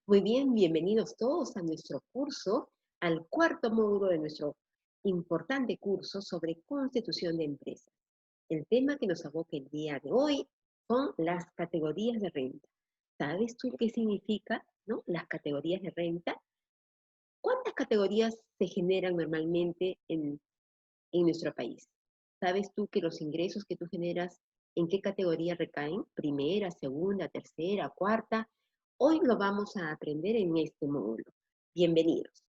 Muy bien, bienvenidos todos a nuestro curso, al cuarto módulo de nuestro importante curso sobre constitución de empresas. El tema que nos aboca el día de hoy son las categorías de renta. ¿Sabes tú qué significa, no, las categorías de renta? ¿Cuántas categorías se generan normalmente en nuestro país? ¿Sabes tú que los ingresos que tú generas, en qué categoría recaen? Primera, segunda, tercera, cuarta. Hoy lo vamos a aprender en este módulo. Bienvenidos.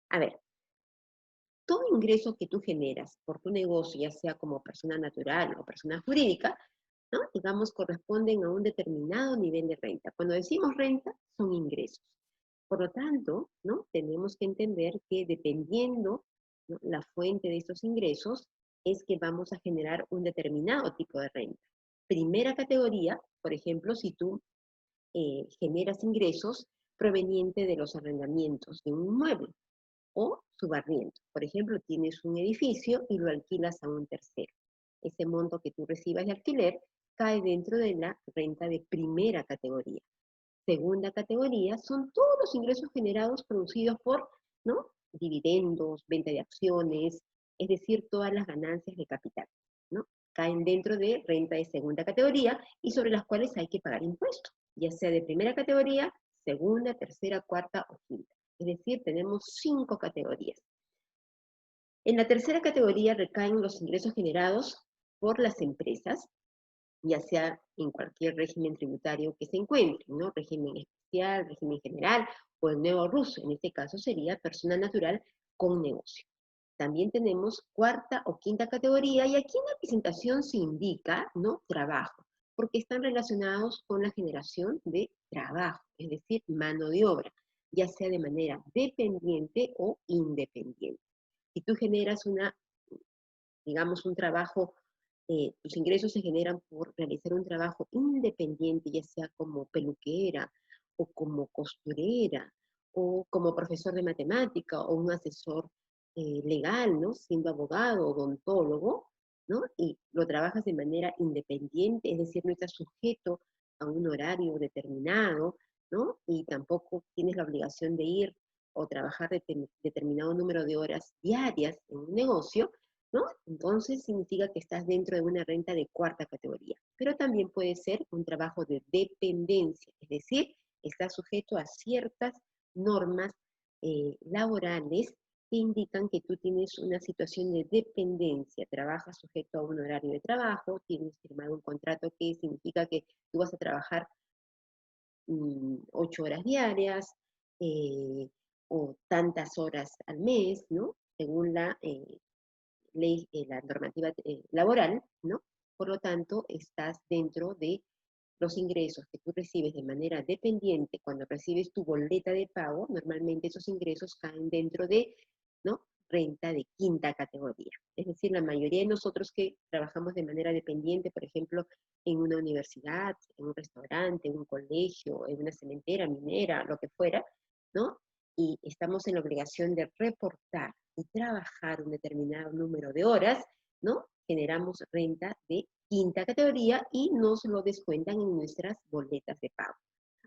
A ver, todo ingreso que tú generas por tu negocio, ya sea como persona natural o persona jurídica, ¿no? Digamos, corresponden a un determinado nivel de renta. Cuando decimos renta, son ingresos. Por lo tanto, ¿no? Tenemos que entender que dependiendo, ¿no?, la fuente de estos ingresos, es que vamos a generar un determinado tipo de renta. Primera categoría, por ejemplo, si tú generas ingresos provenientes de los arrendamientos de un inmueble o subarriendo. Por ejemplo, tienes un edificio y lo alquilas a un tercero. Ese monto que tú recibas de alquiler cae dentro de la renta de primera categoría. Segunda categoría son todos los ingresos generados producidos por, ¿no?, dividendos, venta de acciones, es decir, todas las ganancias de capital, ¿no? Caen dentro de renta de segunda categoría y sobre las cuales hay que pagar impuestos, ya sea de primera categoría, segunda, tercera, cuarta o quinta. Es decir, tenemos 5 categorías. En la tercera categoría recaen los ingresos generados por las empresas, ya sea en cualquier régimen tributario que se encuentre, ¿no? Régimen especial, régimen general o el nuevo ruso. En este caso sería persona natural con negocio. También tenemos cuarta o quinta categoría y aquí en la presentación se indica, ¿no?, trabajo, porque están relacionados con la generación de trabajo, es decir, mano de obra, ya sea de manera dependiente o independiente. Si tú generas digamos, un trabajo, tus ingresos se generan por realizar un trabajo independiente, ya sea como peluquera o como costurera o como profesor de matemática o un asesor legal, ¿no? Siendo abogado o odontólogo, ¿no? Y lo trabajas de manera independiente, es decir, no estás sujeto a un horario determinado, ¿no? Y tampoco tienes la obligación de ir o trabajar determinado número de horas diarias en un negocio, ¿no? Entonces significa que estás dentro de una renta de cuarta categoría. Pero también puede ser un trabajo de dependencia, es decir, estás sujeto a ciertas normas laborales que indican que tú tienes una situación de dependencia, trabajas sujeto a un horario de trabajo, tienes firmado un contrato que significa que tú vas a trabajar 8 horas diarias o tantas horas al mes, ¿no? Según ley, la normativa laboral, ¿no? Por lo tanto, estás dentro de los ingresos que tú recibes de manera dependiente cuando recibes tu boleta de pago. Normalmente esos ingresos caen dentro de, ¿no?, renta de quinta categoría. Es decir, la mayoría de nosotros que trabajamos de manera dependiente, por ejemplo, en una universidad, en un restaurante, en un colegio, en una cementera, minera, lo que fuera, ¿no? Y estamos en la obligación de reportar y trabajar un determinado número de horas, ¿no? Generamos renta de quinta categoría y nos lo descuentan en nuestras boletas de pago.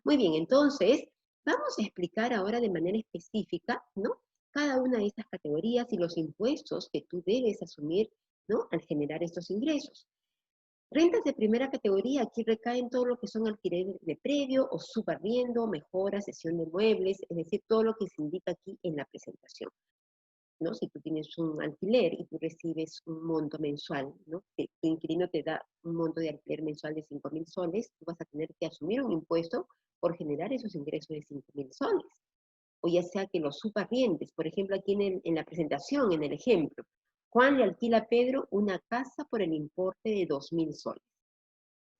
Muy bien, entonces vamos a explicar ahora de manera específica, ¿no?, cada una de estas categorías y los impuestos que tú debes asumir, ¿no?, al generar estos ingresos. Rentas de primera categoría, aquí recaen todo lo que son alquileres de predio o subarriendo, mejora, cesión de muebles, es decir, todo lo que se indica aquí en la presentación, ¿no? Si tú tienes un alquiler y tú recibes un monto mensual, ¿no? Que tu inquilino te da un monto de alquiler mensual de 5.000 soles, tú vas a tener que asumir un impuesto por generar esos ingresos de 5.000 soles. O ya sea que los subarriendes, por ejemplo, aquí en la presentación, en el ejemplo, Juan le alquila a Pedro una casa por el importe de 2.000 soles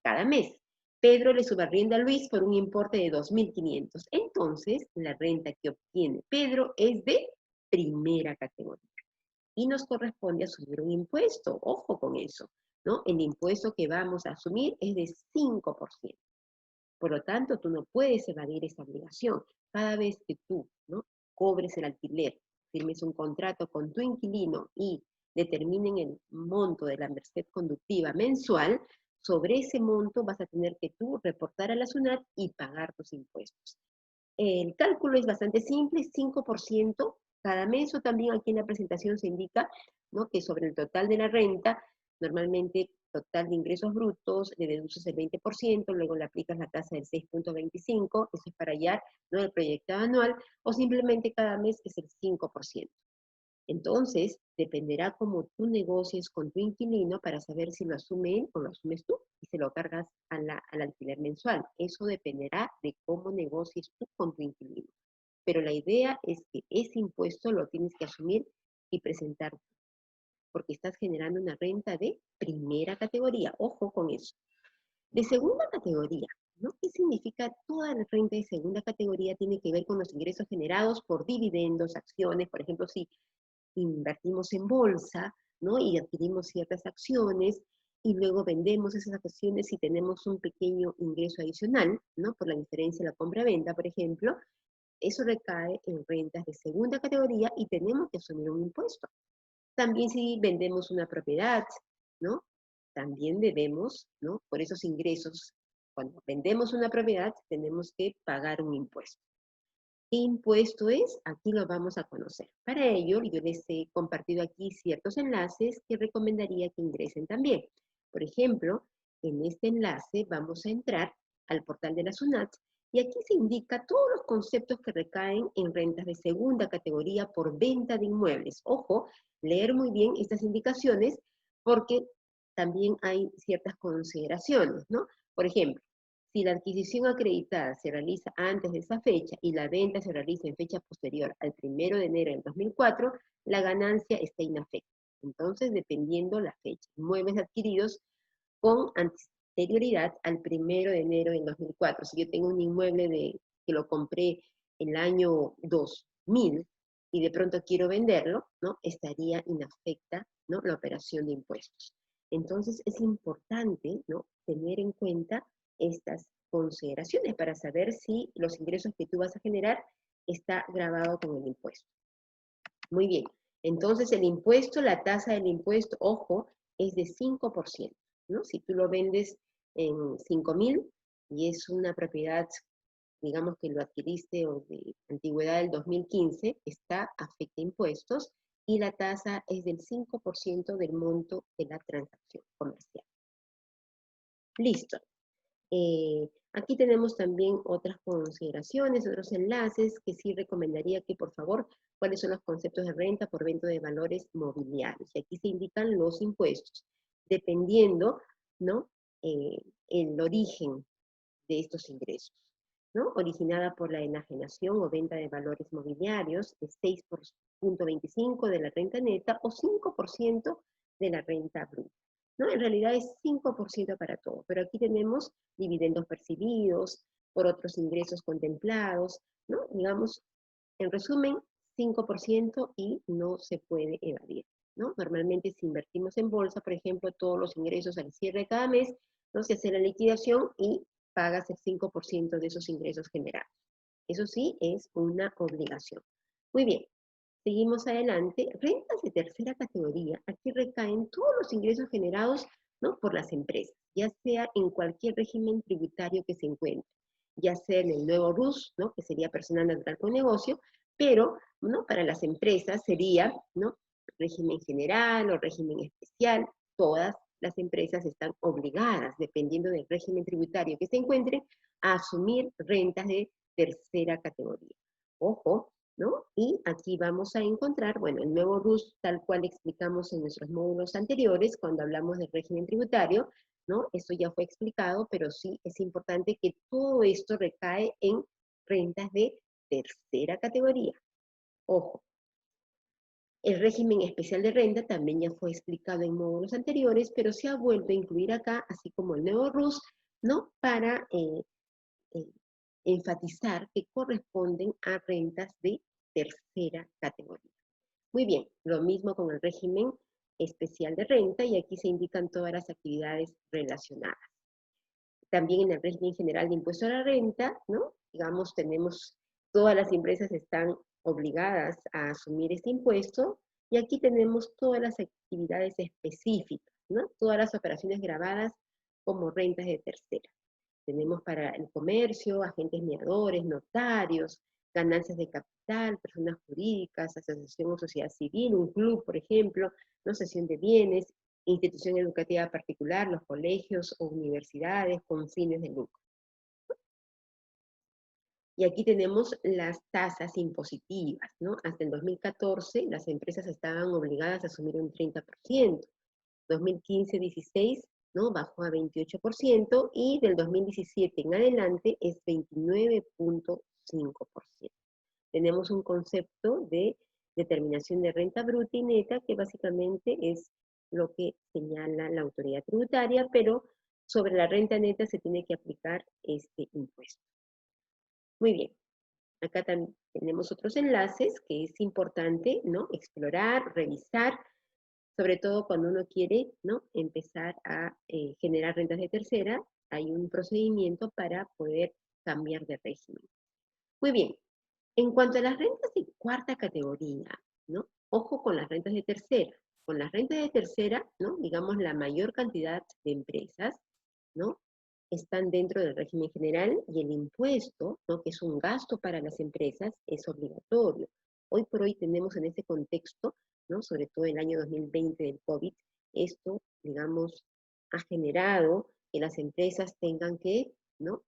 cada mes. Pedro le subarrienda a Luis por un importe de 2.500. Entonces, la renta que obtiene Pedro es de primera categoría y nos corresponde asumir un impuesto. Ojo con eso, ¿no? El impuesto que vamos a asumir es de 5%. Por lo tanto, tú no puedes evadir esa obligación. Cada vez que tú, ¿no?, cobres el alquiler, firmes un contrato con tu inquilino y determinen el monto de la merced conductiva mensual, sobre ese monto vas a tener que tú reportar a la SUNAT y pagar tus impuestos. El cálculo es bastante simple, 5% cada mes, o también aquí en la presentación se indica, ¿no?, que sobre el total de la renta, normalmente total de ingresos brutos, le deduces el 20%, luego le aplicas la tasa del 6,25, eso es para hallar, ¿no?, el proyectado anual, o simplemente cada mes es el 5%. Entonces, dependerá cómo tú negocies con tu inquilino para saber si lo asume él o lo asumes tú y se lo cargas al alquiler mensual. Eso dependerá de cómo negocies tú con tu inquilino. Pero la idea es que ese impuesto lo tienes que asumir y presentar porque estás generando una renta de primera categoría. Ojo con eso. De segunda categoría, ¿no? ¿Qué significa? Toda la renta de segunda categoría tiene que ver con los ingresos generados por dividendos, acciones, por ejemplo, si invertimos en bolsa, ¿no?, y adquirimos ciertas acciones y luego vendemos esas acciones y tenemos un pequeño ingreso adicional, ¿no?, por la diferencia de la compra-venta, por ejemplo, eso recae en rentas de segunda categoría y tenemos que asumir un impuesto. También si vendemos una propiedad, ¿no?, también debemos, ¿no?, por esos ingresos, cuando vendemos una propiedad, tenemos que pagar un impuesto. ¿Qué impuesto es? Aquí lo vamos a conocer. Para ello, yo les he compartido aquí ciertos enlaces que recomendaría que ingresen también. Por ejemplo, en este enlace vamos a entrar al portal de la SUNAT y aquí se indica todos los conceptos que recaen en rentas de segunda categoría por venta de inmuebles. Ojo, leer muy bien estas indicaciones porque también hay ciertas consideraciones, ¿no? Por ejemplo, si la adquisición acreditada se realiza antes de esa fecha y la venta se realiza en fecha posterior al 1 de enero del 2004, la ganancia está inafecta. Entonces, dependiendo la fecha, inmuebles adquiridos con anterioridad al 1 de enero del 2004. Si yo tengo un inmueble que lo compré en el año 2000 y de pronto quiero venderlo, ¿no?, estaría inafecta, ¿no?, la operación de impuestos. Entonces es importante, ¿no?, tener en cuenta estas consideraciones para saber si los ingresos que tú vas a generar está grabado con el impuesto. Muy bien, entonces el impuesto, la tasa del impuesto, ojo, es de 5%, ¿no? Si tú lo vendes en 5.000 y es una propiedad, digamos que lo adquiriste o de antigüedad del 2015, está afecta a impuestos y la tasa es del 5% del monto de la transacción comercial. Listo. Aquí tenemos también otras consideraciones, otros enlaces que sí recomendaría que por favor, cuáles son los conceptos de renta por venta de valores mobiliarios. Y aquí se indican los impuestos, dependiendo, ¿no?, el origen de estos ingresos, ¿no? Originada por la enajenación o venta de valores mobiliarios, es 6,25% de la renta neta o 5% de la renta bruta, ¿no? En realidad es 5% para todo, pero aquí tenemos dividendos percibidos por otros ingresos contemplados, ¿no? Digamos, en resumen, 5% y no se puede evadir, ¿no? Normalmente si invertimos en bolsa, por ejemplo, todos los ingresos al cierre de cada mes, ¿no?, se hace la liquidación y pagas el 5% de esos ingresos generados. Eso sí, es una obligación. Muy bien, seguimos adelante. Rentas de tercera categoría. Aquí recaen todos los ingresos generados, ¿no?, por las empresas, ya sea en cualquier régimen tributario que se encuentre, ya sea en el nuevo RUS, ¿no?, que sería personal natural con negocio, pero, ¿no?, para las empresas sería, ¿no?, régimen general o régimen especial. Todas las empresas están obligadas, dependiendo del régimen tributario que se encuentre, a asumir rentas de tercera categoría. Ojo, ¿no? Y aquí vamos a encontrar, bueno, el nuevo RUS, tal cual explicamos en nuestros módulos anteriores, cuando hablamos del régimen tributario, ¿no? Esto ya fue explicado, pero sí es importante que todo esto recae en rentas de tercera categoría. Ojo, el régimen especial de renta también ya fue explicado en módulos anteriores, pero se ha vuelto a incluir acá, así como el nuevo RUS, ¿no?, para eh, enfatizar que corresponden a rentas de tercera categoría. Muy bien, lo mismo con el régimen especial de renta y aquí se indican todas las actividades relacionadas. También en el régimen general de impuesto a la renta, ¿no?, digamos, tenemos, todas las empresas están obligadas a asumir este impuesto y aquí tenemos todas las actividades específicas, ¿no?, todas las operaciones grabadas como rentas de tercera. Tenemos para el comercio, agentes mediadores, notarios, ganancias de capital, personas jurídicas, asociación o sociedad civil, un club, por ejemplo, ¿no? Cesión de bienes, institución educativa particular, los colegios o universidades con fines de lucro. Y aquí tenemos las tasas impositivas, ¿no? Hasta el 2014 las empresas estaban obligadas a asumir un 30%, 2015-16, ¿no? Bajó a 28% y del 2017 en adelante es 29.5%. Tenemos un concepto de determinación de renta bruta y neta que básicamente es lo que señala la autoridad tributaria, pero sobre la renta neta se tiene que aplicar este impuesto. Muy bien, acá también tenemos otros enlaces que es importante, ¿no? Explorar, revisar, sobre todo cuando uno quiere, ¿no? Empezar a generar rentas de tercera, hay un procedimiento para poder cambiar de régimen. Muy bien, en cuanto a las rentas de cuarta categoría, ¿no? Ojo con las rentas de tercera. Con las rentas de tercera, ¿no? Digamos la mayor cantidad de empresas, ¿no? Están dentro del régimen general y el impuesto, ¿no? Que es un gasto para las empresas, es obligatorio. Hoy por hoy tenemos en este contexto, ¿no? Sobre todo el año 2020 del COVID, esto, digamos, ha generado que las empresas tengan que, ¿no?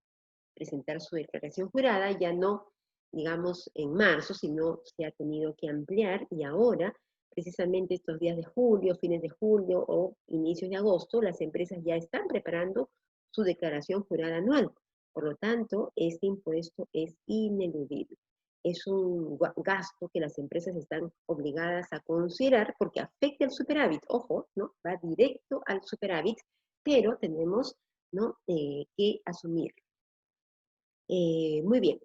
Presentar su declaración jurada, ya no, digamos, en marzo, sino se ha tenido que ampliar y ahora, precisamente estos días de julio, fines de julio o inicios de agosto, las empresas ya están preparando su declaración jurada anual. Por lo tanto, este impuesto es ineludible. Es un gasto que las empresas están obligadas a considerar porque afecta al superávit. Ojo, ¿no? Va directo al superávit, pero tenemos, ¿no? Que asumir. Muy bien.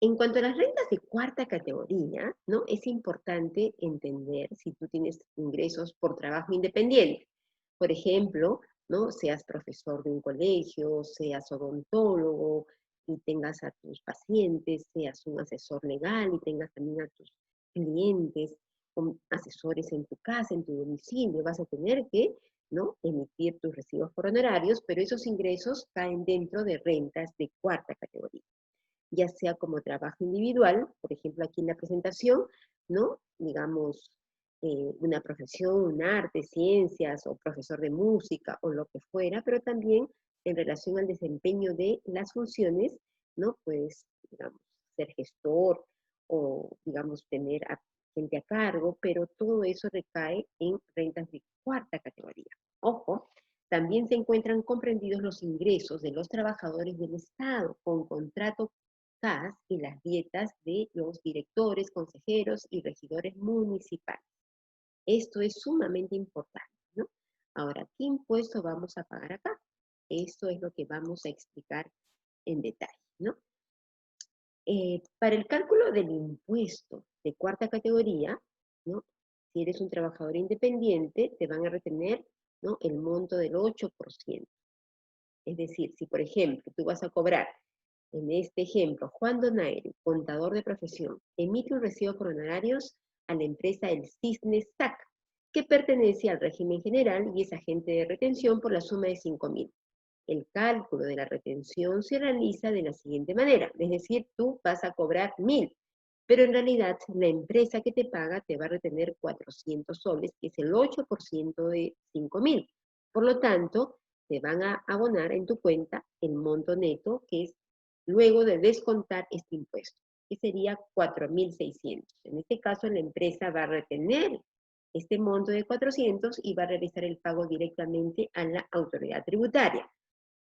En cuanto a las rentas de cuarta categoría, ¿no? Es importante entender si tú tienes ingresos por trabajo independiente. Por ejemplo, ¿no? Seas profesor de un colegio, seas odontólogo y tengas a tus pacientes, seas un asesor legal y tengas también a tus clientes, asesores en tu casa, en tu domicilio, vas a tener que, ¿no? Emitir tus recibos por honorarios, pero esos ingresos caen dentro de rentas de cuarta categoría, ya sea como trabajo individual, por ejemplo aquí en la presentación, ¿no? Digamos, una profesión, un arte, ciencias, o profesor de música, o lo que fuera, pero también en relación al desempeño de las funciones, ¿no? Pues, digamos, ser gestor, o, digamos, tener a gente a cargo, pero todo eso recae en rentas de cuarta categoría. Ojo, también se encuentran comprendidos los ingresos de los trabajadores del Estado con contrato CAS y las dietas de los directores, consejeros y regidores municipales. Esto es sumamente importante, ¿no? Ahora, ¿qué impuesto vamos a pagar acá? Esto es lo que vamos a explicar en detalle, ¿no? Para el cálculo del impuesto de cuarta categoría, ¿no? Si eres un trabajador independiente, te van a retener, ¿no? El monto del 8%. Es decir, si por ejemplo tú vas a cobrar, en este ejemplo, Juan Donaire, contador de profesión, emite un recibo por honorarios a la empresa El Cisne SAC, que pertenece al régimen general y es agente de retención por la suma de 5.000. El cálculo de la retención se realiza de la siguiente manera, es decir, tú vas a cobrar 1.000, pero en realidad la empresa que te paga te va a retener 400 soles, que es el 8% de 5.000. Por lo tanto, te van a abonar en tu cuenta el monto neto, que es luego de descontar este impuesto, que sería 4.600. En este caso, la empresa va a retener este monto de 400 y va a realizar el pago directamente a la autoridad tributaria.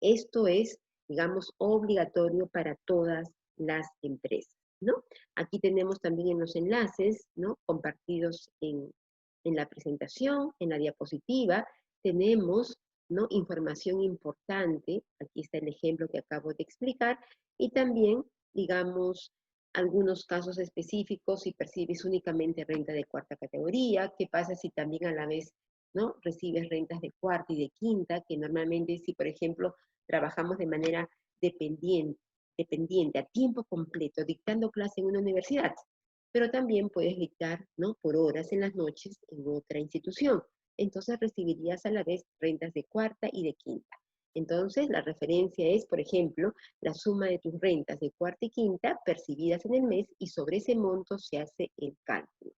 Esto es, digamos, obligatorio para todas las empresas, ¿no? Aquí tenemos también en los enlaces, ¿no? Compartidos en la presentación, en la diapositiva, tenemos, ¿no? Información importante, aquí está el ejemplo que acabo de explicar, y también, digamos, algunos casos específicos, si percibes únicamente renta de cuarta categoría, qué pasa si también a la vez, ¿no? Recibes rentas de cuarta y de quinta, que normalmente si, por ejemplo, trabajamos de manera dependiente, a tiempo completo, dictando clase en una universidad, pero también puedes dictar, ¿no? Por horas en las noches en otra institución. Entonces recibirías a la vez rentas de cuarta y de quinta. Entonces, la referencia es, por ejemplo, la suma de tus rentas de cuarta y quinta percibidas en el mes y sobre ese monto se hace el cálculo.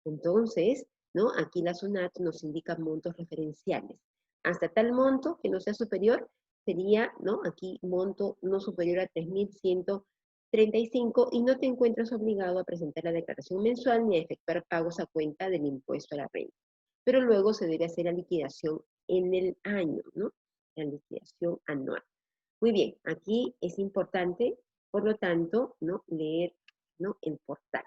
Entonces, ¿no? Aquí la SUNAT nos indica montos referenciales. Hasta tal monto que no sea superior, sería, ¿no? Aquí monto no superior a 3.135 y no te encuentras obligado a presentar la declaración mensual ni a efectuar pagos a cuenta del impuesto a la renta. Pero luego se debe hacer la liquidación en el año, ¿no? La liquidación anual. Muy bien, aquí es importante, por lo tanto, ¿no? Leer, ¿no? El portal.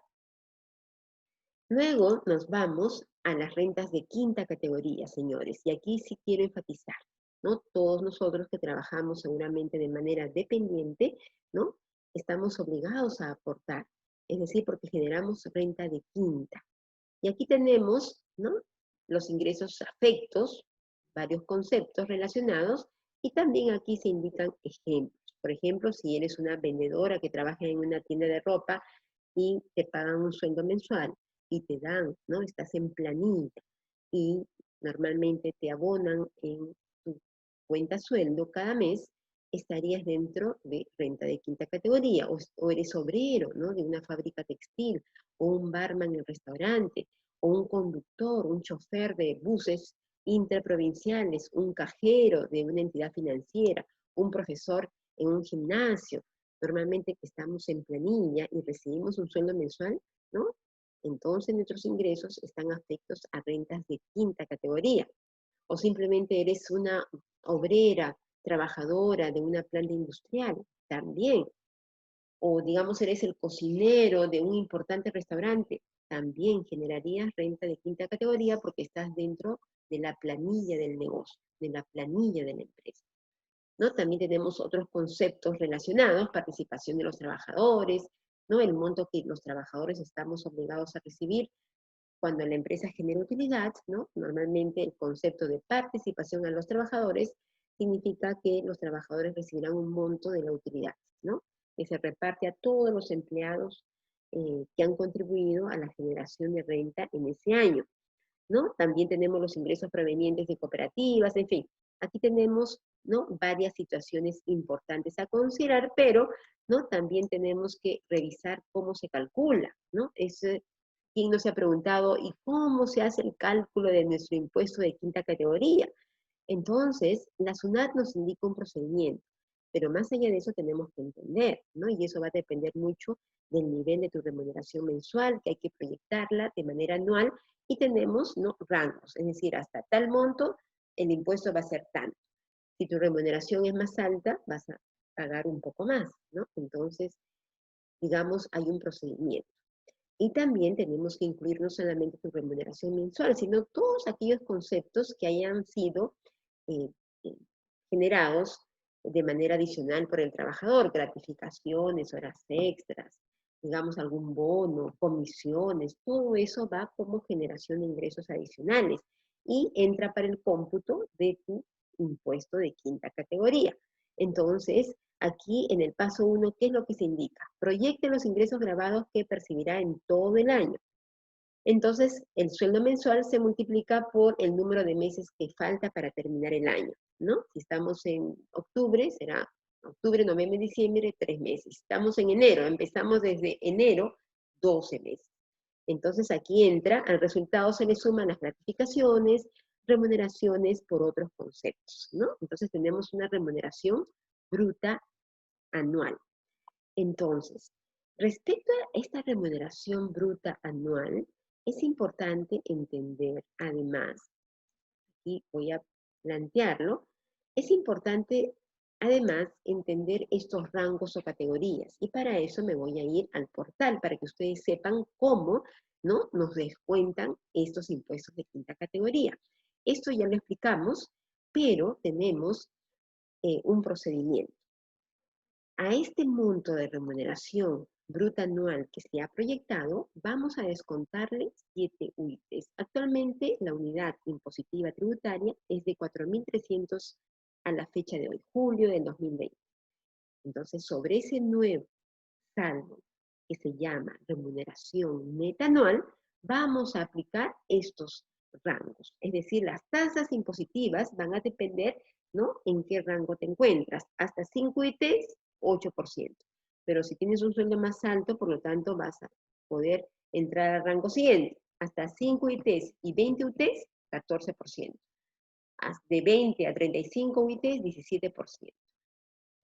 Luego nos vamos a las rentas de quinta categoría, señores, y aquí sí quiero enfatizar, ¿no? Todos nosotros que trabajamos seguramente de manera dependiente, ¿no? Estamos obligados a aportar, es decir, porque generamos renta de quinta. Y aquí tenemos, ¿no? Los ingresos afectos, varios conceptos relacionados, y también aquí se indican ejemplos. Por ejemplo, si eres una vendedora que trabaja en una tienda de ropa y te pagan un sueldo mensual y te dan, ¿no? Estás en planilla y normalmente te abonan en tu cuenta sueldo cada mes, estarías dentro de renta de quinta categoría, o eres obrero, ¿no? De una fábrica textil, o un barman en el restaurante, o un conductor, un chofer de buses interprovinciales, un cajero de una entidad financiera, un profesor en un gimnasio. Normalmente que estamos en planilla y recibimos un sueldo mensual, ¿no? Entonces nuestros ingresos están afectos a rentas de quinta categoría. O simplemente eres una obrera, trabajadora de una planta industrial, también. O digamos eres el cocinero de un importante restaurante, también generarías renta de quinta categoría porque estás dentro de la planilla del negocio, de la planilla de la empresa, ¿no? También tenemos otros conceptos relacionados, participación de los trabajadores, ¿no? El monto que los trabajadores estamos obligados a recibir cuando la empresa genera utilidad, ¿no? Normalmente el concepto de participación a los trabajadores significa que los trabajadores recibirán un monto de la utilidad, ¿no? Que se reparte a todos los empleados que han contribuido a la generación de renta en ese año, ¿no? También tenemos los ingresos provenientes de cooperativas, en fin. Aquí tenemos, ¿no? Varias situaciones importantes a considerar, pero, ¿no? También tenemos que revisar cómo se calcula, ¿no? ¿Quién no se ha preguntado, ¿y cómo se hace el cálculo de nuestro impuesto de quinta categoría? Entonces, la SUNAT nos indica un procedimiento, pero más allá de eso tenemos que entender, ¿no? Y eso va a depender mucho del nivel de tu remuneración mensual, que hay que proyectarla de manera anual, y tenemos, ¿no? Rangos, es decir, hasta tal monto el impuesto va a ser tanto. Si tu remuneración es más alta, vas a pagar un poco más, ¿no? Entonces, digamos, hay un procedimiento. Y también tenemos que incluir no solamente tu remuneración mensual, sino todos aquellos conceptos que hayan sido eh, eh, generados de manera adicional por el trabajador, gratificaciones, horas extras, digamos algún bono, comisiones, todo eso va como generación de ingresos adicionales y entra para el cómputo de tu impuesto de quinta categoría. Entonces, aquí en el paso 1, ¿qué es lo que se indica? Proyecte los ingresos grabados que percibirá en todo el año. Entonces, el sueldo mensual se multiplica por el número de meses que falta para terminar el año, ¿no? Si estamos en octubre, será octubre, noviembre, diciembre, 3 meses. Estamos en enero, empezamos desde enero, 12 meses. Entonces, aquí entra, al resultado se le suman las gratificaciones, remuneraciones por otros conceptos, ¿no? Entonces, tenemos una remuneración bruta anual. Entonces, respecto a esta remuneración bruta anual, es importante entender, además, y voy a plantearlo, es importante además entender estos rangos o categorías. Y para eso me voy a ir al portal, para que ustedes sepan cómo, ¿no? Nos descuentan estos impuestos de quinta categoría. Esto ya lo explicamos, pero tenemos un procedimiento. A este monto de remuneración bruta anual que se ha proyectado, vamos a descontarle 7 UITs. Actualmente la unidad impositiva tributaria es de 4.300 a la fecha de hoy, julio del 2020. Entonces, sobre ese nuevo saldo que se llama remuneración neta anual, vamos a aplicar estos rangos. Es decir, las tasas impositivas van a depender ¿no? ¿En qué rango te encuentras? Hasta 5 UITs, 8%. Pero si tienes un sueldo más alto, por lo tanto, vas a poder entrar al rango siguiente. Hasta 5 UITs y 20 UTs, 14%. De 20 a 35 UITs, 17%.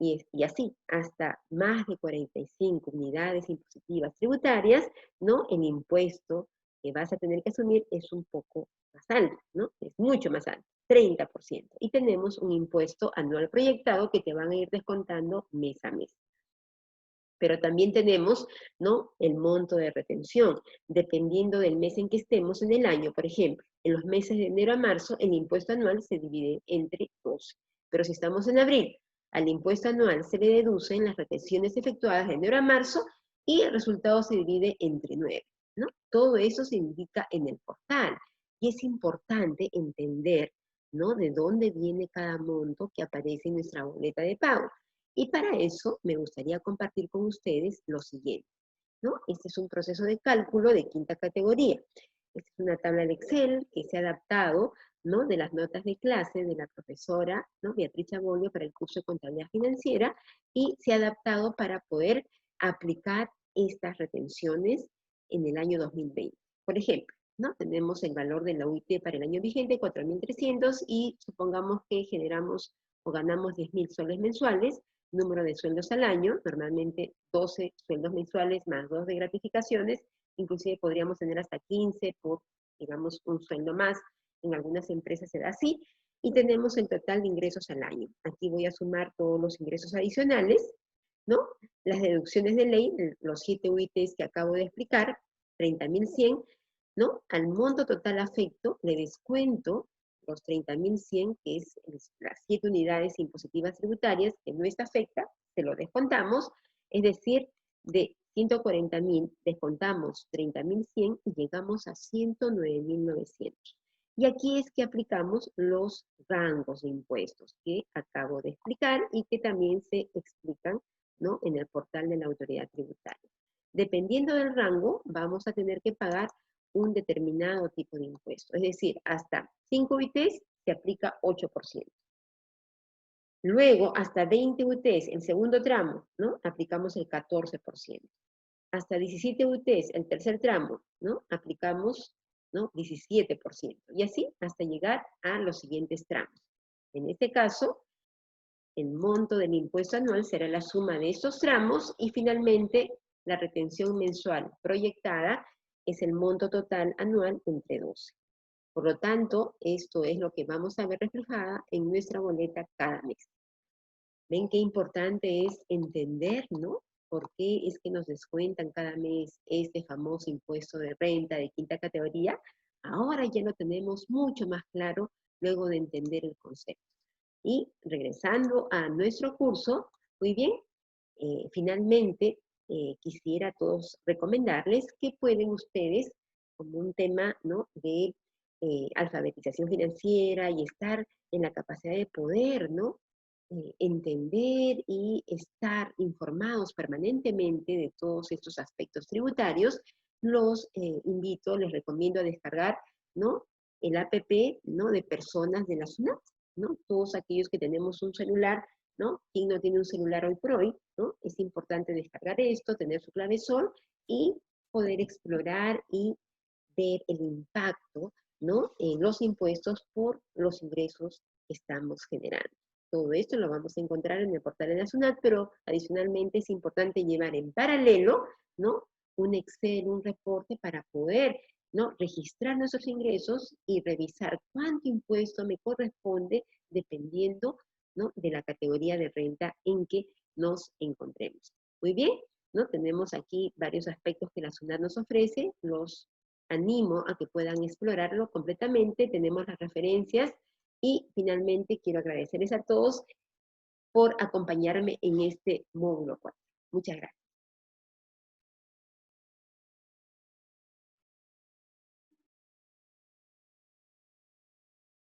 Y así, hasta más de 45 unidades impositivas tributarias, ¿no? El impuesto que vas a tener que asumir es un poco más alto, ¿no? Es mucho más alto, 30%. Y tenemos un impuesto anual proyectado que te van a ir descontando mes a mes. Pero también tenemos, ¿no?, el monto de retención, dependiendo del mes en que estemos en el año. Por ejemplo, en los meses de enero a marzo, el impuesto anual se divide entre 12. Pero si estamos en abril, al impuesto anual se le deducen las retenciones efectuadas de enero a marzo y el resultado se divide entre 9, ¿no? Todo eso se indica en el portal. Y es importante entender, ¿no?, de dónde viene cada monto que aparece en nuestra boleta de pago. Y para eso me gustaría compartir con ustedes lo siguiente, ¿no? Este es un proceso de cálculo de quinta categoría. Esta es una tabla de Excel que se ha adaptado, ¿no?, de las notas de clase de la profesora, ¿no?, Beatriz Chabolio para el curso de Contabilidad Financiera, y se ha adaptado para poder aplicar estas retenciones en el año 2020. Por ejemplo, ¿no?, tenemos el valor de la UIT para el año vigente, 4.300, y supongamos que generamos o ganamos 10.000 soles mensuales, número de sueldos al año, normalmente 12 sueldos mensuales más 2 de gratificaciones, inclusive podríamos tener hasta 15 por, digamos, un sueldo más, en algunas empresas se da así, y tenemos el total de ingresos al año. Aquí voy a sumar todos los ingresos adicionales, ¿no? Las deducciones de ley, los 7 UITs que acabo de explicar, 30.100, ¿no? Al monto total afecto le descuento los 30.100, que es las 7 unidades impositivas tributarias, que no está afecta, se lo descontamos, es decir, de 140.000 descontamos 30.100 y llegamos a 109.900. Y aquí es que aplicamos los rangos de impuestos que acabo de explicar y que también se explican, ¿no?, en el portal de la autoridad tributaria. Dependiendo del rango, vamos a tener que pagar un determinado tipo de impuesto. Es decir, hasta 5 UITs se aplica 8%. Luego, hasta 20 UTs, el segundo tramo, ¿no?, aplicamos el 14%. Hasta 17 UTs, el tercer tramo, ¿no?, aplicamos, ¿no?, 17%. Y así hasta llegar a los siguientes tramos. En este caso, el monto del impuesto anual será la suma de estos tramos y finalmente la retención mensual proyectada es el monto total anual entre 12. Por lo tanto, esto es lo que vamos a ver reflejada en nuestra boleta cada mes. ¿Ven qué importante es entender, ¿no?, por qué es que nos descuentan cada mes este famoso impuesto de renta de quinta categoría? Ahora ya lo tenemos mucho más claro luego de entender el concepto. Y regresando a nuestro curso, muy bien, finalmente quisiera a todos recomendarles que pueden ustedes, como un tema, ¿no?, de alfabetización financiera y estar en la capacidad de poder, ¿no?, entender y estar informados permanentemente de todos estos aspectos tributarios, los invito, les recomiendo a descargar, ¿no?, el APP, ¿no?, de personas de la SUNAT, ¿no? Todos aquellos que tenemos un celular, ¿no? ¿Quién no tiene un celular hoy por hoy, ¿no? Es importante descargar esto, tener su clave SOL y poder explorar y ver el impacto, ¿no?, en los impuestos por los ingresos que estamos generando. Todo esto lo vamos a encontrar en el portal de la SUNAT, pero adicionalmente es importante llevar en paralelo, ¿no?, un Excel, un reporte para poder, ¿no?, registrar nuestros ingresos y revisar cuánto impuesto me corresponde dependiendo, ¿no?, de la categoría de renta en que nos encontremos. Muy bien, ¿no? Tenemos aquí varios aspectos que la SUNAT nos ofrece, los animo a que puedan explorarlo completamente, tenemos las referencias y finalmente quiero agradecerles a todos por acompañarme en este módulo 4. Muchas gracias.